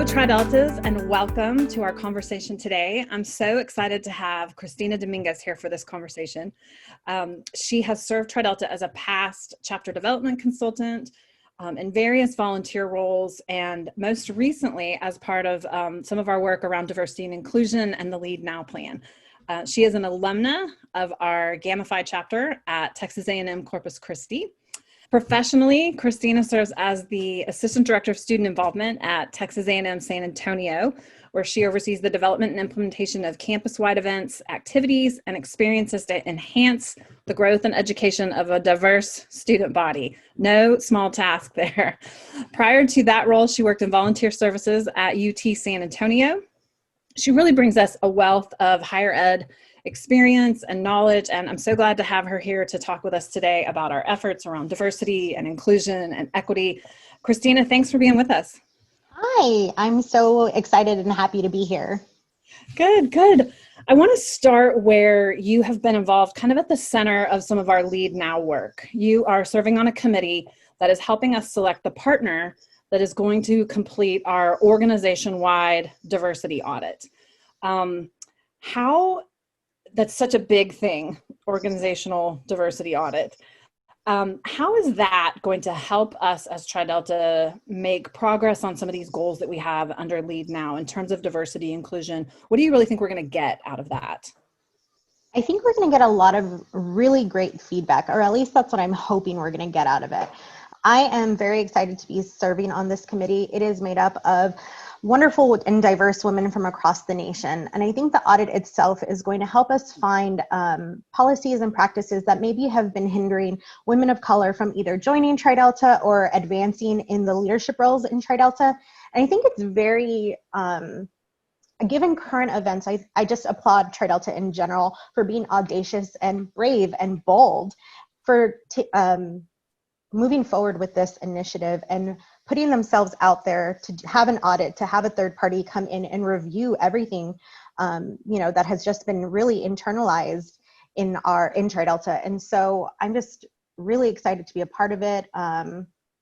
Tri Deltas, and welcome to our conversation today. I'm so excited to have Cristina Dominguez here for this conversation. She has served Tri Delta as a past chapter development consultant in various volunteer roles, and most recently as part of some of our work around diversity and inclusion and the Lead Now plan. She is an alumna of our Gamma Phi chapter at Texas A&M Corpus Christi. Professionally, Cristina serves as the Assistant Director of Student Involvement at Texas A&M San Antonio, where she oversees the development and implementation of campus-wide events, activities, and experiences to enhance the growth and education of a diverse student body. No small task there. Prior to that role, she worked in volunteer services at UT San Antonio. She really brings us a wealth of higher ed experience and knowledge, and I'm so glad to have her here to talk with us today about our efforts around diversity and inclusion and equity. Cristina, thanks for being with us. Hi, I'm so excited and happy to be here. Good, good. I want to start where you have been involved kind of at the center of some of our Lead Now work. You are serving on a committee that is helping us select the partner that is going to complete our organization-wide diversity audit. That's such a big thing, organizational diversity audit. How is that going to help us as Tri Delta make progress on some of these goals that we have under Lead Now in terms of diversity, inclusion? What do you really think we're going to get out of that? I think we're going to get a lot of really great feedback, or at least that's what I'm hoping we're going to get out of it. I am very excited to be serving on this committee. It is made up of wonderful and diverse women from across the nation. And I think the audit itself is going to help us find policies and practices that maybe have been hindering women of color from either joining Tri Delta or advancing in the leadership roles in Tri Delta. And I think it's very, given current events, I just applaud Tri Delta in general for being audacious and brave and bold for moving forward with this initiative and putting themselves out there to have an audit, to have a third party come in and review everything, that has just been really internalized in Tri Delta. And so I'm just really excited to be a part of it.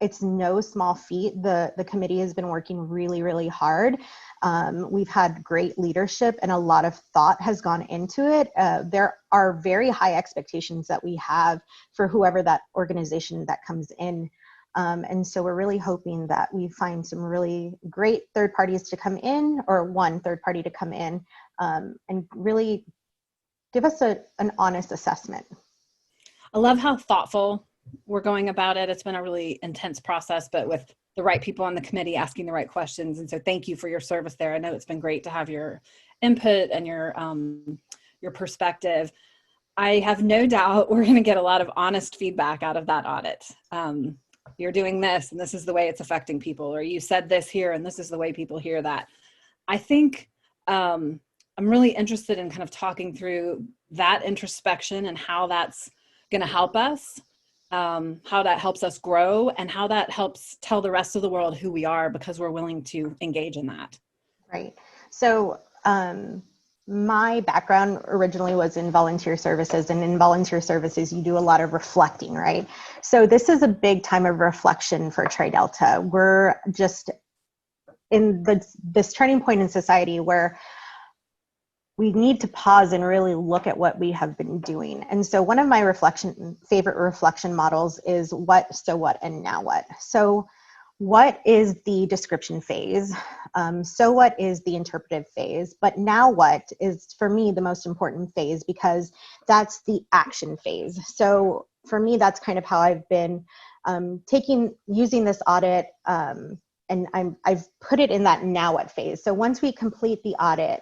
It's no small feat. The committee has been working really, really hard. We've had great leadership and a lot of thought has gone into it. There are very high expectations that we have for whoever that organization that comes in. And so we're really hoping that we find some really great third parties to come in, or one third party to come in, and really give us an honest assessment. I love how thoughtful we're going about it. It's been a really intense process, but with the right people on the committee asking the right questions. And so thank you for your service there. I know it's been great to have your input and your perspective. I have no doubt we're going to get a lot of honest feedback out of that audit. You're doing this and this is the way it's affecting people, or you said this here and this is the way people hear that. I think I'm really interested in kind of talking through that introspection and how that's going to help us, how that helps us grow, and how that helps tell the rest of the world who we are because we're willing to engage in that. Right. So my background originally was in volunteer services, and in volunteer services, you do a lot of reflecting, right? So this is a big time of reflection for Tri Delta. We're just in this turning point in society where we need to pause and really look at what we have been doing. And so one of my favorite reflection models is what, so what, and now what. So what is the description phase? So what is the interpretive phase? But now what is, for me, the most important phase, because that's the action phase. So for me, that's kind of how I've been using this audit, and I've put it in that now what phase. So once we complete the audit,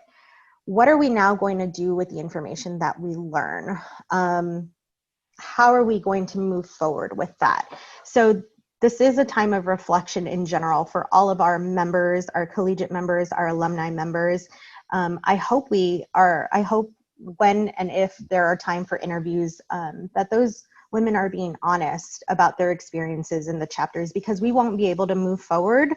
what are we now going to do with the information that we learn? How are we going to move forward with that? So this is a time of reflection in general for all of our members, our collegiate members, our alumni members. I hope when and if there are time for interviews, that those women are being honest about their experiences in the chapters, because we won't be able to move forward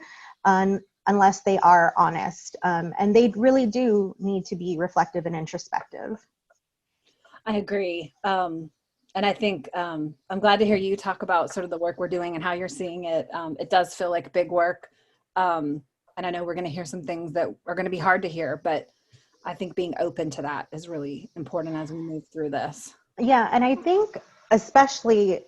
unless they are honest. And they really do need to be reflective and introspective. I agree. And I think I'm glad to hear you talk about sort of the work we're doing and how you're seeing it. It does feel like big work. And I know we're going to hear some things that are going to be hard to hear, but I think being open to that is really important as we move through this. Yeah. And I think especially,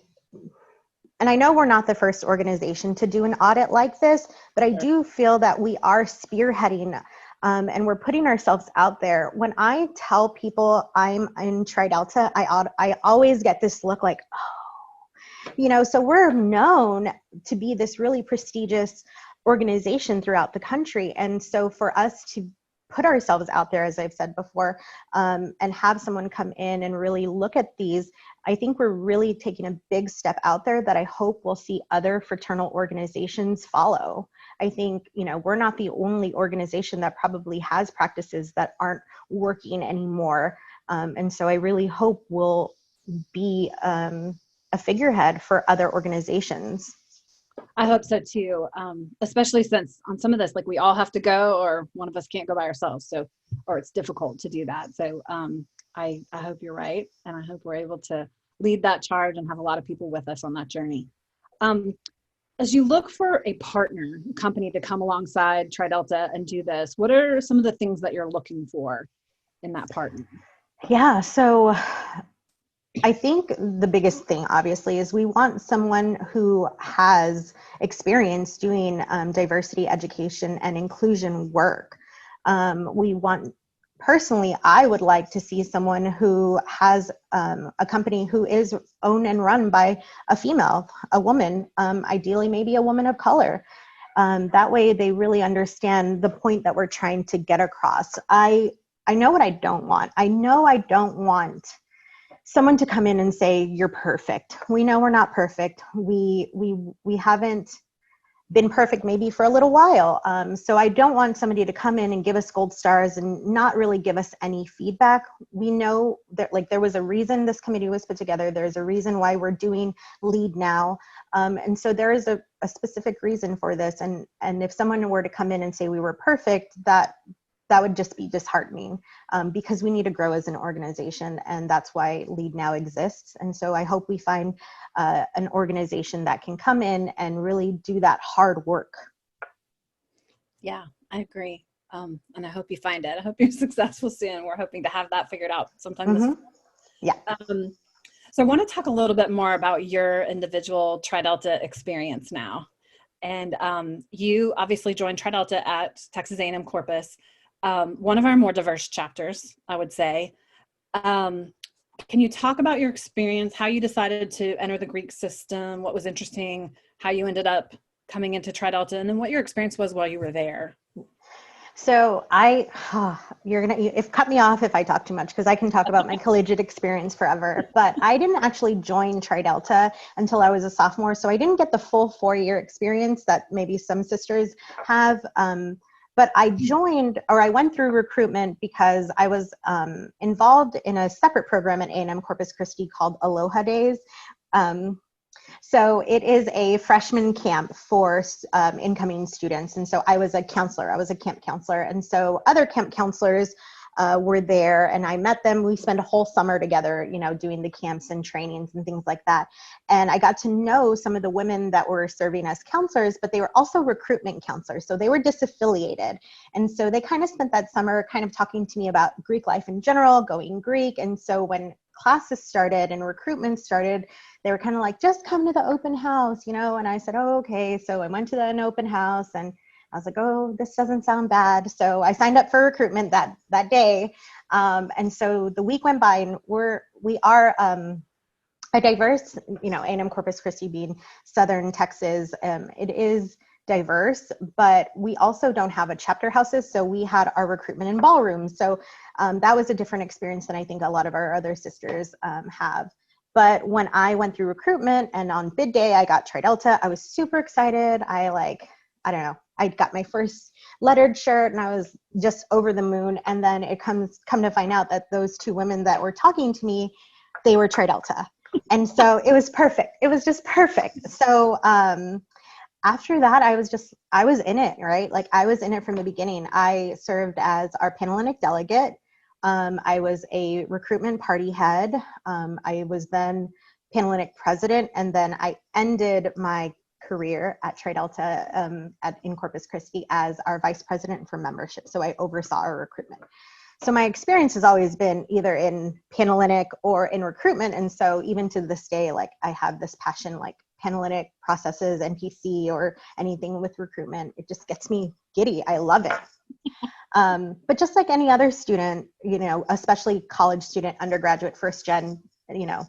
and I know we're not the first organization to do an audit like this, but I do feel that we are spearheading and we're putting ourselves out there. When I tell people I'm in Tri Delta, I always get this look like, oh, so we're known to be this really prestigious organization throughout the country. And so for us to put ourselves out there, as I've said before, and have someone come in and really look at these, I think we're really taking a big step out there that I hope we'll see other fraternal organizations follow. I think, we're not the only organization that probably has practices that aren't working anymore. And so I really hope we'll be a figurehead for other organizations. I hope so too, especially since on some of this, like we all have to go or one of us can't go by ourselves. So, or it's difficult to do that. So I hope you're right. And I hope we're able to lead that charge and have a lot of people with us on that journey. As you look for a partner company to come alongside Tri Delta and do this, what are some of the things that you're looking for in that partner? Yeah, so I think the biggest thing, obviously, is we want someone who has experience doing diversity education and inclusion work. Personally, I would like to see someone who has a company who is owned and run by a female, a woman, ideally maybe a woman of color. That way they really understand the point that we're trying to get across. I know what I don't want. I know I don't want someone to come in and say, you're perfect. We know we're not perfect. We haven't been perfect maybe for a little while. So I don't want somebody to come in and give us gold stars and not really give us any feedback. We know that there was a reason this committee was put together. There's a reason why we're doing LEAD now. And so there is a specific reason for this. And if someone were to come in and say we were perfect, that would just be disheartening because we need to grow as an organization, and that's why LEAD now exists. And so I hope we find an organization that can come in and really do that hard work. Yeah, I agree. And I hope you find it. I hope you're successful soon. We're hoping to have that figured out sometime this week. Yeah. So I want to talk a little bit more about your individual Tri Delta experience now. And you obviously joined Tri Delta at Texas A&M Corpus. One of our more diverse chapters, I would say. Can you talk about your experience, how you decided to enter the Greek system, what was interesting, how you ended up coming into Tri Delta, and then what your experience was while you were there? So you're gonna cut me off if I talk too much, because I can talk about my collegiate experience forever. But I didn't actually join Tri Delta until I was a sophomore, so I didn't get the full 4-year experience that maybe some sisters have. But I went through recruitment because I was involved in a separate program at A&M Corpus Christi called Aloha Days. So it is a freshman camp for incoming students. And so I was a counselor. I was a camp counselor. And so other camp counselors were there, and I met them. We spent a whole summer together, doing the camps and trainings and things like that. And I got to know some of the women that were serving as counselors, but they were also recruitment counselors. So they were disaffiliated. And so they kind of spent that summer kind of talking to me about Greek life in general, going Greek. And so when classes started and recruitment started, they were kind of like, just come to the open house, and I said, oh, okay. So I went to an open house, and I was like, oh, this doesn't sound bad. So I signed up for recruitment that day. And so the week went by, and we are a diverse, A&M Corpus Christi being Southern Texas, it is diverse, but we also don't have a chapter houses. So we had our recruitment in ballrooms. So that was a different experience than I think a lot of our other sisters have. But when I went through recruitment and on bid day, I got Tri Delta, I was super excited. I don't know, I got my first lettered shirt and I was just over the moon. And then it come to find out that those two women that were talking to me, they were Tri Delta. And so it was perfect. It was just perfect. So after that, I was in it, right? Like I was in it from the beginning. I served as our Panhellenic delegate. I was a recruitment party head. I was then Panhellenic president. And then I ended my career at Tri Delta in Corpus Christi as our vice president for membership. So I oversaw our recruitment. So my experience has always been either in Panalytic or in recruitment. And so even to this day, like I have this passion, like Panalytic processes, NPC, or anything with recruitment. It just gets me giddy. I love it. But just like any other student, you know, especially college student, undergraduate, first gen, you know,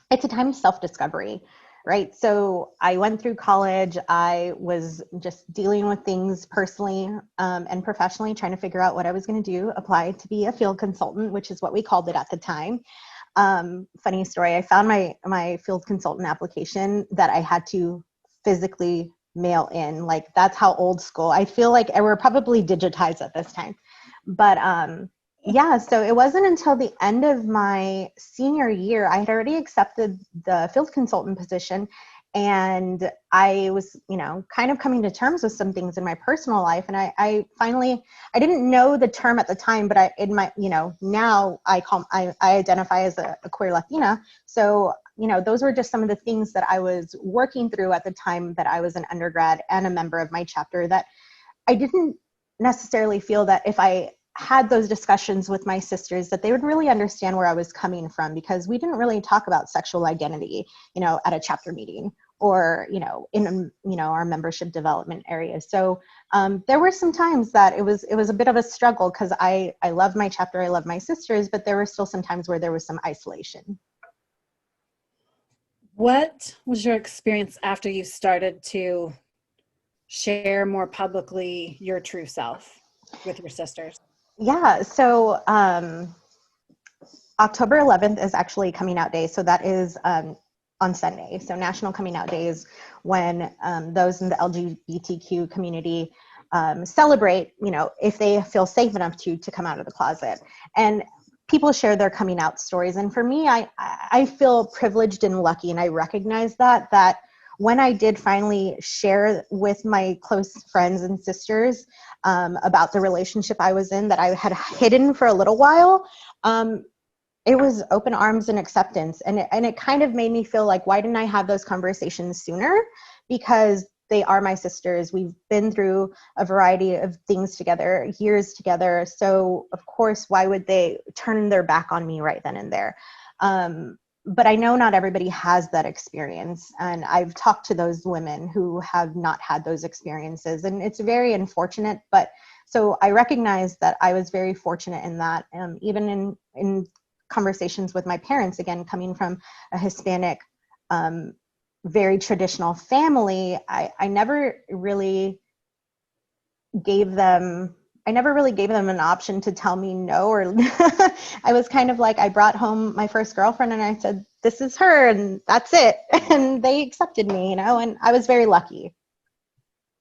it's a time of self-discovery, right? So I went through college. I was just dealing with things personally and professionally, trying to figure out what I was going to do, apply to be a field consultant, which is what we called it at the time. Funny story, I found my field consultant application that I had to physically mail in. Like, that's how old school. I feel like we're probably digitized at this time. But yeah, so it wasn't until the end of my senior year, I had already accepted the field consultant position. And I was, you know, kind of coming to terms with some things in my personal life. And I finally, I didn't know the term at the time, but in my, you know, now I identify as a queer Latina. So, you know, those were just some of the things that I was working through at the time that I was an undergrad and a member of my chapter, that I didn't necessarily feel that if I had those discussions with my sisters that they would really understand where I was coming from, because we didn't really talk about sexual identity, you know, at a chapter meeting or, you know, in, you know, our membership development area. So there were some times that it was a bit of a struggle, because I love my chapter, I love my sisters, but there were still some times where there was some isolation. What was your experience after you started to share more publicly your true self with your sisters? Yeah, so October 11th is actually coming out day. So that is on Sunday. So National Coming Out Day is when those in the LGBTQ community celebrate, you know, if they feel safe enough to come out of the closet. And people share their coming out stories. And for me, I feel privileged and lucky. And I recognize that when I did finally share with my close friends and sisters about the relationship I was in that I had hidden for a little while, it was open arms and acceptance. And it kind of made me feel like, why didn't I have those conversations sooner? Because they are my sisters. We've been through a variety of things together, years together. So of course, why would they turn their back on me right then and there? But I know not everybody has that experience. And I've talked to those women who have not had those experiences. And it's very unfortunate. But so I recognize that I was very fortunate in that, even in conversations with my parents, again, coming from a Hispanic, very traditional family, I never really gave them an option to tell me no, or I was kind of like, I brought home my first girlfriend and I said, this is her and that's it. And they accepted me, you know, and I was very lucky.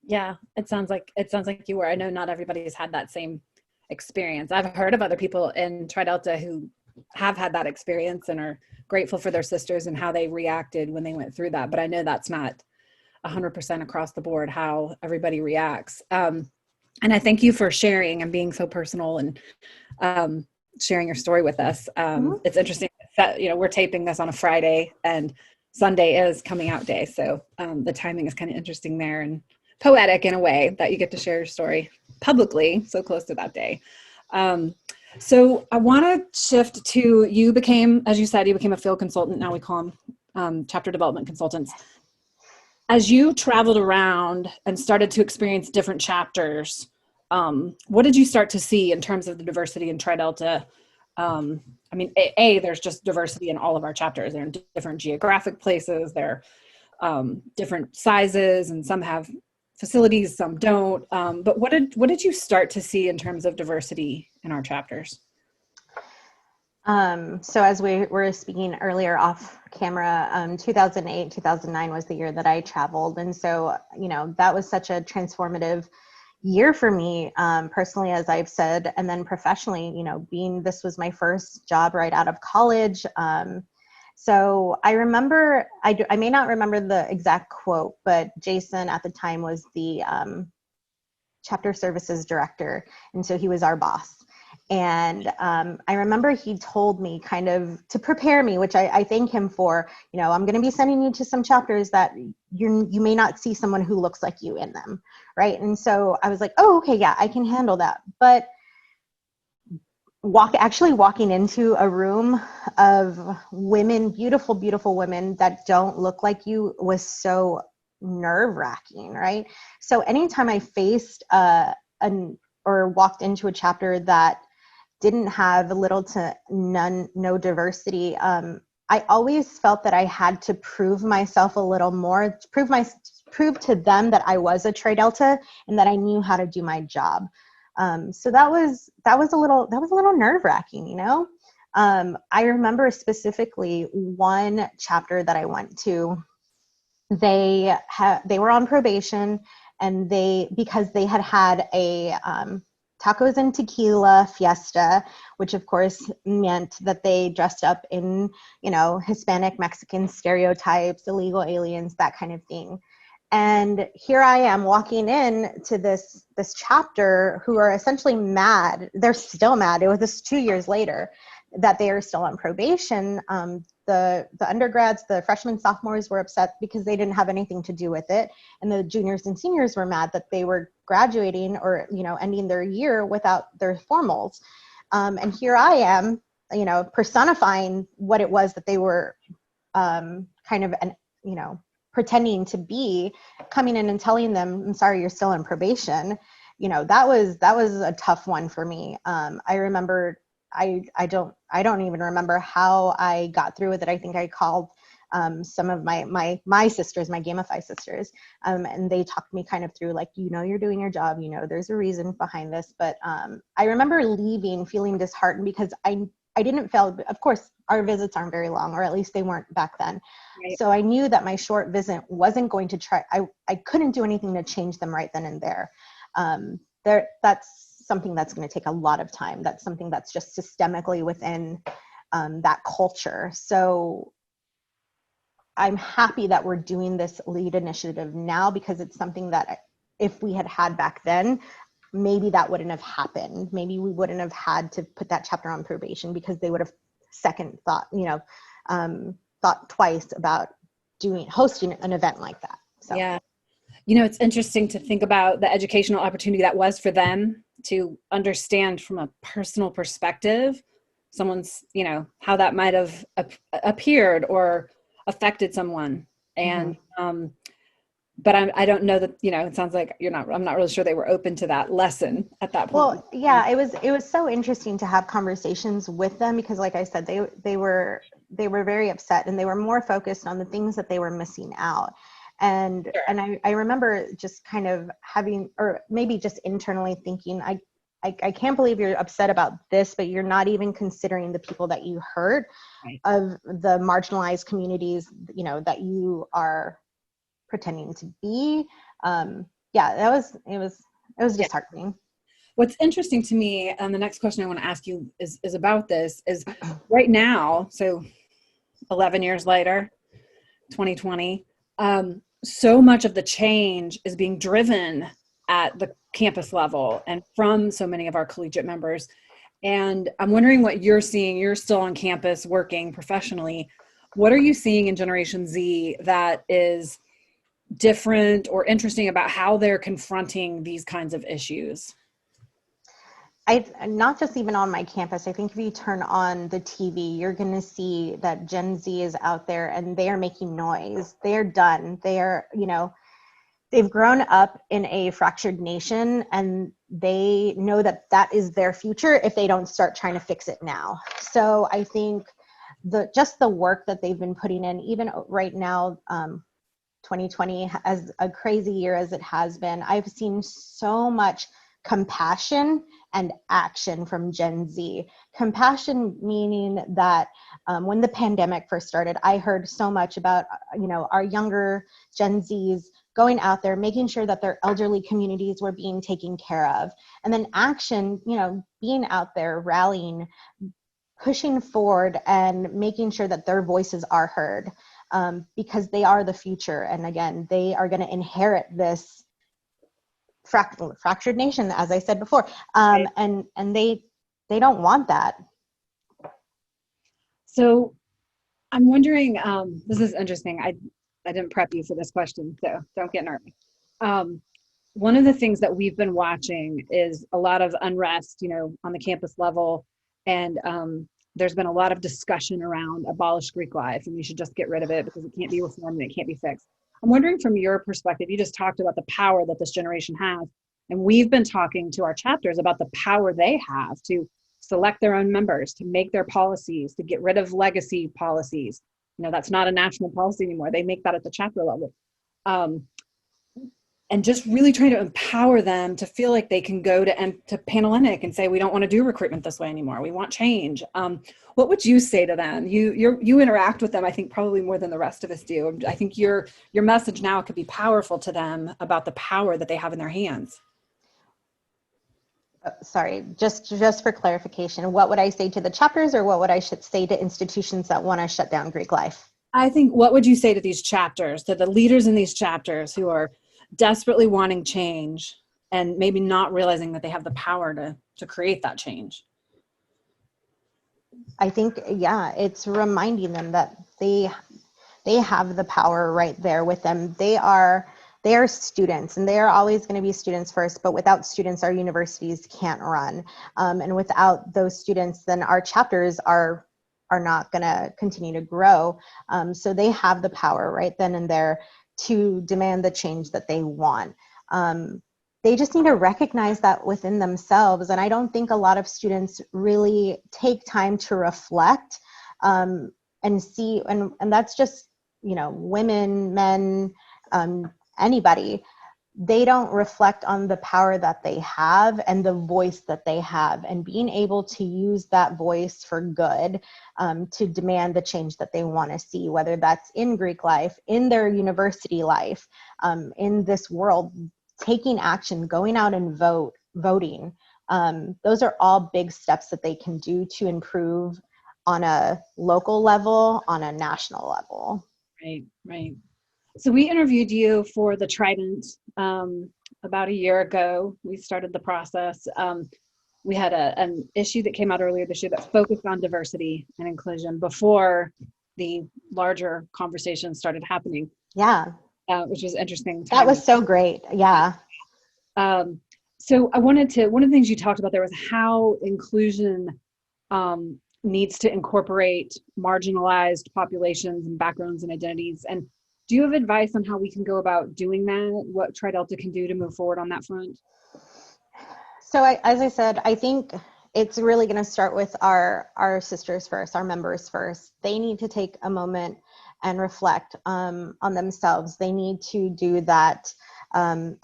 Yeah, it sounds like you were. I know not everybody's had that same experience. I've heard of other people in Tri Delta who have had that experience and are grateful for their sisters and how they reacted when they went through that. But I know that's not 100% across the board how everybody reacts. And I thank you for sharing and being so personal and sharing your story with us. It's interesting that, you know, we're taping this on a Friday and Sunday is coming out day. So the timing is kind of interesting there and poetic in a way that you get to share your story publicly so close to that day. So I want to shift to, you became, as you said, you became a field consultant. Now we call them chapter development consultants. As you traveled around and started to experience different chapters, what did you start to see in terms of the diversity in Tri Delta? I mean, there's just diversity in all of our chapters. They're in different geographic places. They're different sizes, and some have facilities, some don't. But what did you start to see in terms of diversity in our chapters? So as we were speaking earlier off camera, 2008, 2009 was the year that I traveled. And so, you know, that was such a transformative year for me, personally, as I've said, and then professionally, you know, this was my first job right out of college. So I remember, I may not remember the exact quote, but Jason at the time was the chapter services director. And so he was our boss. And I remember he told me kind of to prepare me, which I thank him for, I'm going to be sending you to some chapters that you may not see someone who looks like you in them. Right. And so I was like, oh, okay, yeah, I can handle that. But actually walking into a room of women, beautiful, beautiful women that don't look like you was so nerve-wracking, right? So anytime I faced or walked into a chapter that didn't have little to no diversity, I always felt that I had to prove myself a little more, prove to them that I was a Tri Delta and that I knew how to do my job. So that was a little nerve-wracking, I remember specifically one chapter that I went to. They were on probation, and because they had a tacos and tequila fiesta, which of course meant that they dressed up in, Hispanic, Mexican stereotypes, illegal aliens, that kind of thing. And here I am walking in to this chapter who are essentially mad. They're still mad. It was this 2 years later that they are still on probation. The undergrads, the freshmen, sophomores were upset because they didn't have anything to do with it. And the juniors and seniors were mad that they were graduating or, ending their year without their formals. And here I am, personifying what it was that they were pretending to be, coming in and telling them, I'm sorry, you're still on probation. That was a tough one for me. I remember, I don't even remember how I got through with it. I think I called some of my sisters, my Gamify sisters, and they talked me kind of through, like, you're doing your job, there's a reason behind this. But I remember leaving feeling disheartened because I didn't feel, of course, our visits aren't very long, or at least they weren't back then. Right. So I knew that my short visit wasn't going to I couldn't do anything to change them right then and there. That's something that's going to take a lot of time. That's something that's just systemically within that culture. So I'm happy that we're doing this LEAD initiative now, because it's something that if we had back then, maybe that wouldn't have happened. Maybe we wouldn't have had to put that chapter on probation, because they would have thought twice about hosting an event like that. So yeah, it's interesting to think about the educational opportunity that was for them to understand from a personal perspective someone's, how that might have appeared or affected someone. And but I don't know that, it sounds like I'm not really sure they were open to that lesson at that point. Well, yeah, it was so interesting to have conversations with them, because like I said, they were very upset, and they were more focused on the things that they were missing out. And sure. And I remember just kind of having, or maybe just internally thinking, I can't believe you're upset about this, but you're not even considering the people that you hurt, right, of the marginalized communities, that you are pretending to be. It was disheartening. What's interesting to me, and the next question I want to ask you is about this, is right now, so 11 years later, 2020, so much of the change is being driven at the campus level and from so many of our collegiate members. And I'm wondering what you're seeing. You're still on campus working professionally. What are you seeing in Generation Z that is different or interesting about how they're confronting these kinds of issues? Not just even on my campus. I think if you turn on the TV, you're going to see that Gen Z is out there, and they are making noise. They are done. They are, they've grown up in a fractured nation, and they know that that is their future if they don't start trying to fix it now. So I think just the work that they've been putting in, even right now, 2020, as a crazy year as it has been, I've seen so much compassion and action from Gen Z. Compassion meaning that when the pandemic first started, I heard so much about, our younger Gen Zs going out there, making sure that their elderly communities were being taken care of. And then action, being out there, rallying, pushing forward, and making sure that their voices are heard, because they are the future. And again, they are going to inherit this fractured nation, as I said before. And they they don't want that. So I'm wondering, this is interesting. I didn't prep you for this question, so don't get nervous. One of the things that we've been watching is a lot of unrest, on the campus level. And there's been a lot of discussion around abolish Greek life, and we should just get rid of it because it can't be reformed and it can't be fixed. I'm wondering from your perspective, you just talked about the power that this generation has. And we've been talking to our chapters about the power they have to select their own members, to make their policies, to get rid of legacy policies. That's not a national policy anymore. They make that at the chapter level. And just really trying to empower them to feel like they can go to Panhellenic and say, we don't want to do recruitment this way anymore. We want change. What would you say to them? You interact with them, I think, probably more than the rest of us do. I think your message now could be powerful to them about the power that they have in their hands. Sorry, just for clarification, what would I say to the chapters, or what would I should say to institutions that want to shut down Greek life? I think, what would you say to these chapters, to the leaders in these chapters who are desperately wanting change and maybe not realizing that they have the power to create that change? I think, yeah, it's reminding them that they have the power right there with them. They are students, and they are always going to be students first, but without students, our universities can't run. And without those students, then our chapters are not going to continue to grow. So they have the power right then and there to demand the change that they want. They just need to recognize that within themselves. And I don't think a lot of students really take time to reflect and see, and that's just, women, men, anybody. They don't reflect on the power that they have and the voice that they have, and being able to use that voice for good, to demand the change that they want to see, whether that's in Greek life, in their university life, in this world, taking action, going out and voting. Those are all big steps that they can do to improve on a local level, on a national level. Right. So we interviewed you for the Trident about a year ago. We started the process. We had an issue that came out earlier this year that focused on diversity and inclusion before the larger conversation started happening. Yeah. Which was interesting. That was so great. Yeah. So one of the things you talked about there was how inclusion needs to incorporate marginalized populations and backgrounds and identities. And do you have advice on how we can go about doing that? What TriDelta can do to move forward on that front? So as I said, I think it's really going to start with our sisters first, our members first. They need to take a moment and reflect on themselves. They need to do that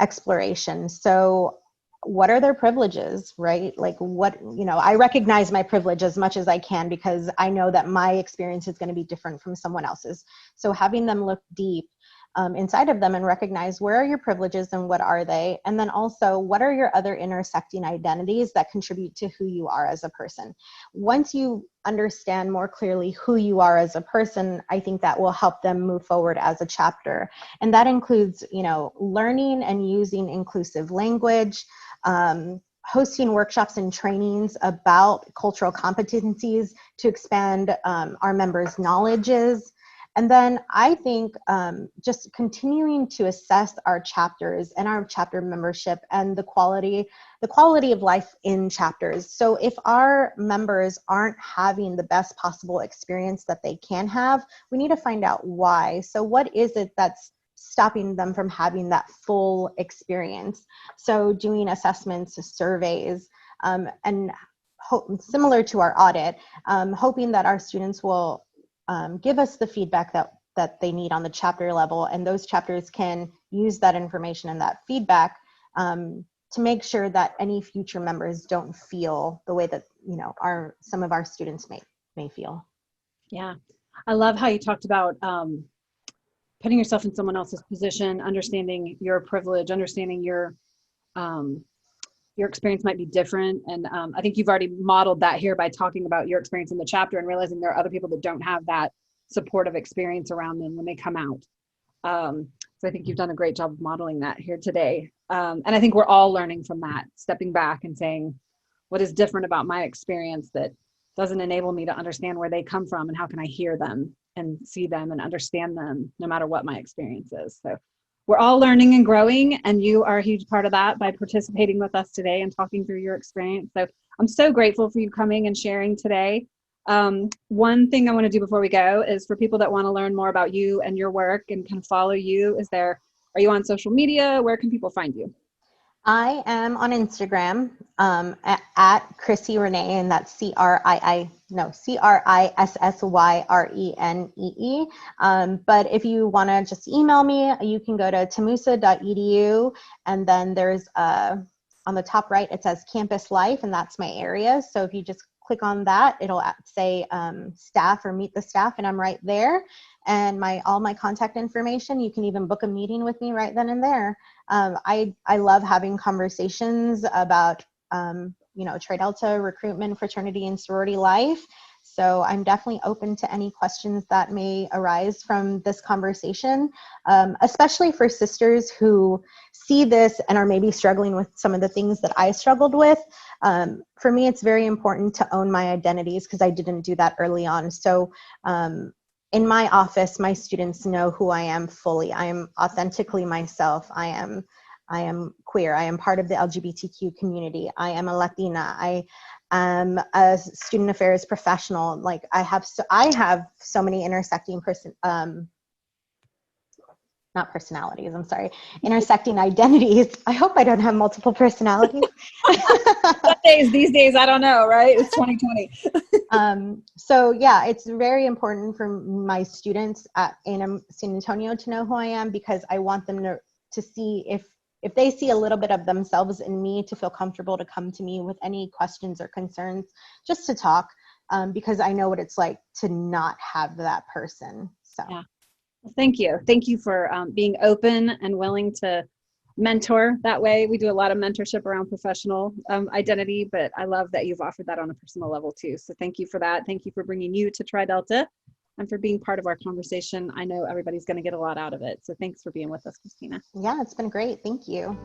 exploration. So what are their privileges, right? Like I recognize my privilege as much as I can, because I know that my experience is going to be different from someone else's. So having them look deep inside of them and recognize, where are your privileges and what are they? And then also, what are your other intersecting identities that contribute to who you are as a person? Once you understand more clearly who you are as a person, I think that will help them move forward as a chapter. And that includes, learning and using inclusive language, hosting workshops and trainings about cultural competencies to expand our members' knowledges. And then I think just continuing to assess our chapters and our chapter membership and the quality of life in chapters. So if our members aren't having the best possible experience that they can have, we need to find out why. So what is it that's stopping them from having that full experience? So doing assessments, surveys, and similar to our audit, hoping that our students will give us the feedback that they need on the chapter level, and those chapters can use that information and that feedback to make sure that any future members don't feel the way that some of our students may feel. Yeah, I love how you talked about putting yourself in someone else's position, understanding your privilege, understanding your experience might be different. And I think you've already modeled that here by talking about your experience in the chapter and realizing there are other people that don't have that supportive experience around them when they come out. So I think you've done a great job of modeling that here today. And I think we're all learning from that, stepping back and saying, what is different about my experience that doesn't enable me to understand where they come from, and how can I hear them and see them and understand them no matter what my experience is. So we're all learning and growing, and you are a huge part of that by participating with us today and talking through your experience. So I'm so grateful for you coming and sharing today. One thing I want to do before we go is for people that want to learn more about you and your work and kind of follow you, are you on social media? Where can people find you? I am on Instagram at Chrissy Renee, and that's Crissyrene. But if you want to just email me, you can go to tamusa.edu, and then there's on the top right, it says Campus Life, and that's my area. So if you just click on that, it'll say staff or meet the staff, and I'm right there. And all my contact information, you can even book a meeting with me right then and there. I love having conversations about, Tri Delta recruitment, fraternity, and sorority life. So I'm definitely open to any questions that may arise from this conversation, especially for sisters who see this and are maybe struggling with some of the things that I struggled with. For me, it's very important to own my identities because I didn't do that early on. So in my office, my students know who I am fully. I am authentically myself. I am queer. I am part of the LGBTQ community. I am a Latina. I am a student affairs professional. Like I have so many intersecting intersecting identities. I hope I don't have multiple personalities. These days, I don't know, right? It's 2020. So yeah, it's very important for my students in San Antonio to know who I am, because I want them to see if they see a little bit of themselves in me, to feel comfortable to come to me with any questions or concerns, just to talk, because I know what it's like to not have that person. So. Yeah. Thank you. Thank you for being open and willing to mentor that way. We do a lot of mentorship around professional identity, but I love that you've offered that on a personal level too. So thank you for that. Thank you for bringing you to Tri Delta and for being part of our conversation. I know everybody's going to get a lot out of it. So thanks for being with us, Cristina. Yeah, it's been great. Thank you.